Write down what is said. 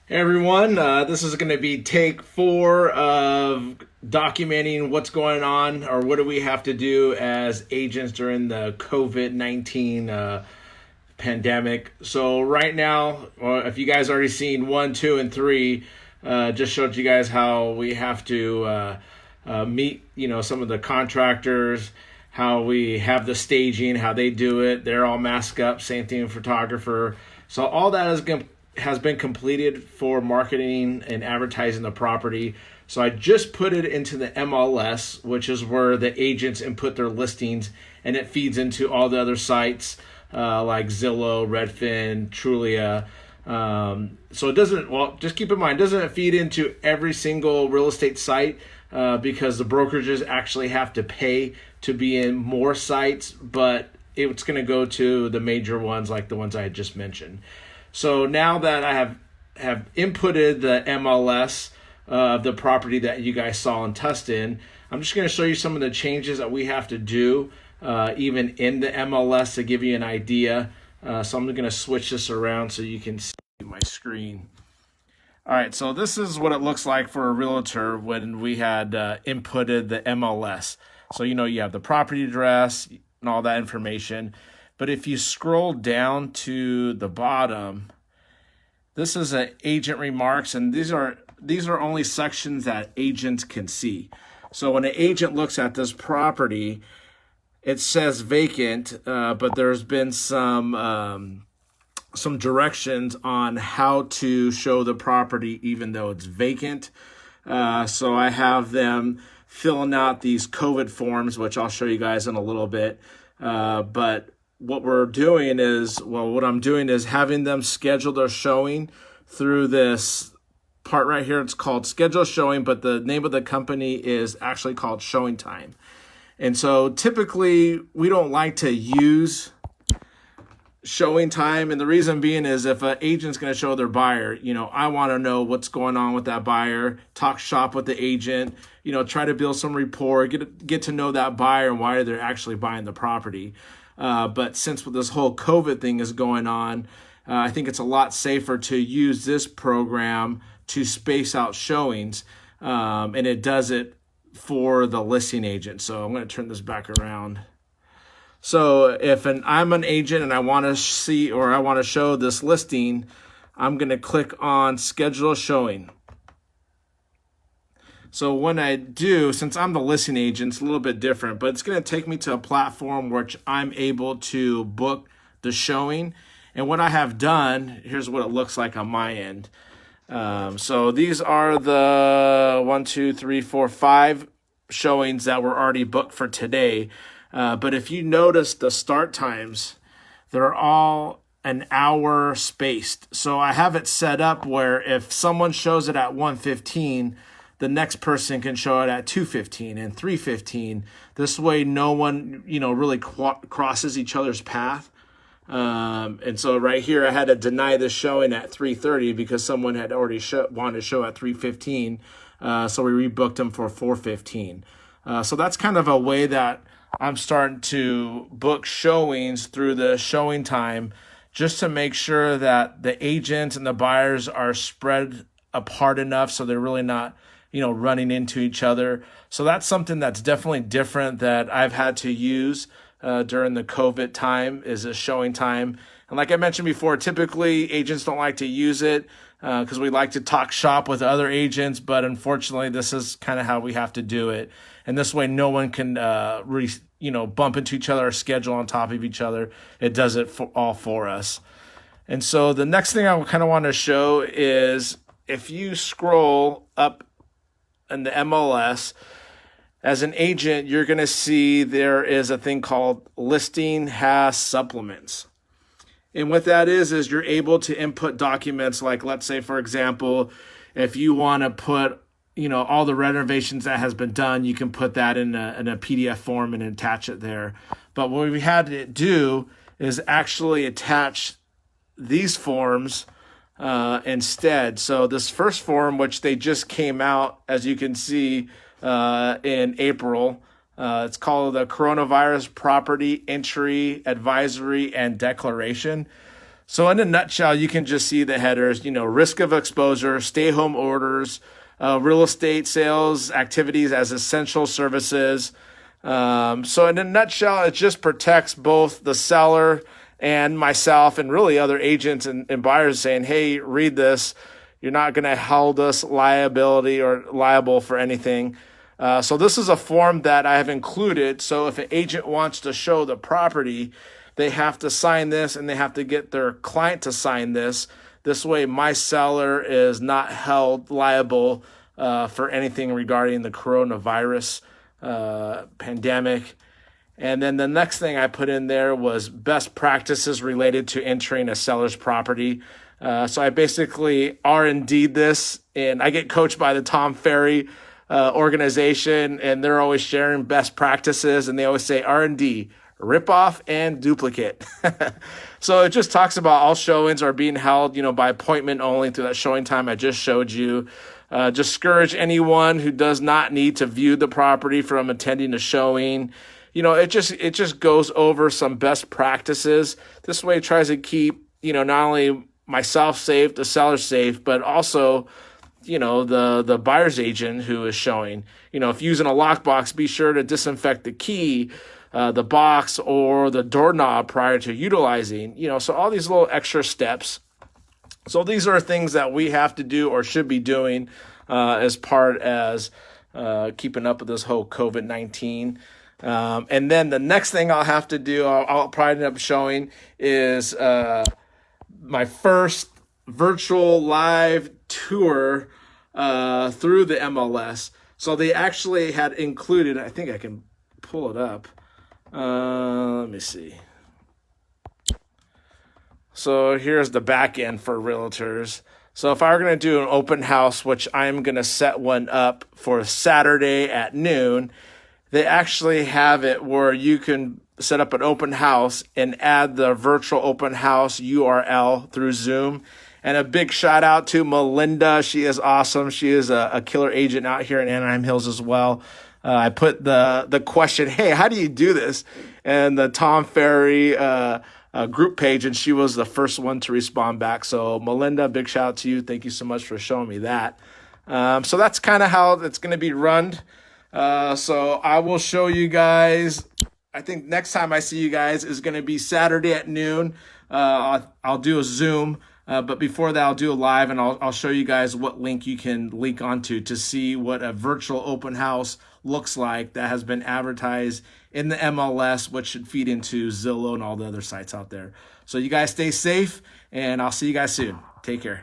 Hey everyone, this is going to be take 4 of documenting what's going on or what do we have to do as agents during the COVID-19 pandemic. So right now, if you guys already seen 1, 2, and 3, just showed you guys how we have to meet, some of the contractors, how we have the staging, how they do it. They're all masked up. Same thing with photographer. So all that has been completed for marketing and advertising the property. So I just put it into the MLS, which is where the agents input their listings, and it feeds into all the other sites like Zillow, Redfin, Trulia. So it doesn't, well, just keep in mind, it doesn't feed into every single real estate site because the brokerages actually have to pay to be in more sites, but it's going to go to the major ones like the ones I had just mentioned. So now that I have inputted the MLS of the property that you guys saw and tested, I'm just going to show you some of the changes that we have to do even in the MLS to give you an idea. So I'm going to switch this around so you can see my screen. All right, so this is what it looks like for a realtor when we had inputted the MLS. So, you have the property address and all that information. But if you scroll down to the bottom, this is an agent remarks, and these are only sections that agents can see. So when an agent looks at this property, it says vacant, but there's been some directions on how to show the property even though it's vacant. So I have them filling out these COVID forms, which I'll show you guys in a little bit. But what I'm doing is having them schedule their showing through this part right here. It's called schedule showing, but the name of the company is actually called Showing Time. And so typically we don't like to use Showing Time, and the reason being is if an agent's going to show their buyer, I want to know what's going on with that buyer, talk shop with the agent, try to build some rapport, get to know that buyer and why they're actually buying the property. But since this whole COVID thing is going on, I think it's a lot safer to use this program to space out showings, and it does it for the listing agent. So I'm going to turn this back around. So if I'm an agent and I want to see or I want to show this listing, I'm going to click on schedule showing. So when I do, since I'm the listing agent, it's a little bit different, but it's going to take me to a platform which I'm able to book the showing. And what I have done, here's what it looks like on my end. So these are the 1, 2, 3, 4, 5 showings that were already booked for today. But if you notice the start times, they're all an hour spaced. So I have it set up where if someone shows it at 1:15, the next person can show it at 2:15 and 3:15. This way, no one, really crosses each other's path. And so right here, I had to deny this showing at 3:30 because someone had already wanted to show at 3:15. So we rebooked them for 4:15. So that's kind of a way that I'm starting to book showings through the Showing Time just to make sure that the agents and the buyers are spread apart enough so they're really not, running into each other. So that's something that's definitely different that I've had to use during the COVID time is a Showing Time. And like I mentioned before, typically agents don't like to use it because we like to talk shop with other agents, but unfortunately this is kind of how we have to do it. And this way no one can bump into each other or schedule on top of each other. It does it all for us. And so the next thing I kind of want to show is if you scroll up in the MLS, as an agent, you're going to see there is a thing called listing has supplements. And what that is you're able to input documents like, let's say, for example, if you want to put, all the renovations that has been done, you can put that in a PDF form and attach it there. But what we had to do is actually attach these forms instead. So this first form, which they just came out, as you can see, in April, it's called the Coronavirus Property Entry Advisory and Declaration. So in a nutshell, you can just see the headers, risk of exposure, stay home orders, real estate sales activities as essential services. So in a nutshell, it just protects both the seller and myself and really other agents and buyers saying, hey, read this. You're not going to hold us liable for anything. So this is a form that I have included. So if an agent wants to show the property, they have to sign this and they have to get their client to sign this. This way, my seller is not held liable for anything regarding the coronavirus pandemic. And then the next thing I put in there was best practices related to entering a seller's property. So I basically R&D'd this, and I get coached by the Tom Ferry organization, and they're always sharing best practices, and they always say R&D, rip off and duplicate. So it just talks about all showings are being held, by appointment only through that showing time I just showed you. Discourage anyone who does not need to view the property from attending a showing. It just goes over some best practices. This way it tries to keep, not only myself safe, the seller safe, but also, the buyer's agent who is showing. If using a lockbox, be sure to disinfect the key, the box, or the doorknob prior to utilizing. So all these little extra steps. So these are things that we have to do or should be doing as part as keeping up with this whole COVID-19. And then the next thing I'll have to do, I'll probably end up showing is my first virtual live tour through the MLS. So they actually had included, I think I can pull it up. Let me see. So here's the back end for realtors. So if I were going to do an open house, which I'm going to set one up for Saturday at noon, they actually have it where you can set up an open house and add the virtual open house URL through Zoom. And a big shout out to Melinda. She is awesome. She is a killer agent out here in Anaheim Hills as well. I put the question, hey, how do you do this? And the Tom Ferry group page, and she was the first one to respond back. So Melinda, big shout out to you. Thank you so much for showing me that. So that's kind of how it's going to be run. So I will show you guys. I think next time I see you guys is going to be Saturday at noon. I'll do a Zoom. But before that, I'll do a live, and I'll show you guys what link you can link onto to see what a virtual open house looks like that has been advertised in the MLS, which should feed into Zillow and all the other sites out there. So you guys stay safe, and I'll see you guys soon. Take care.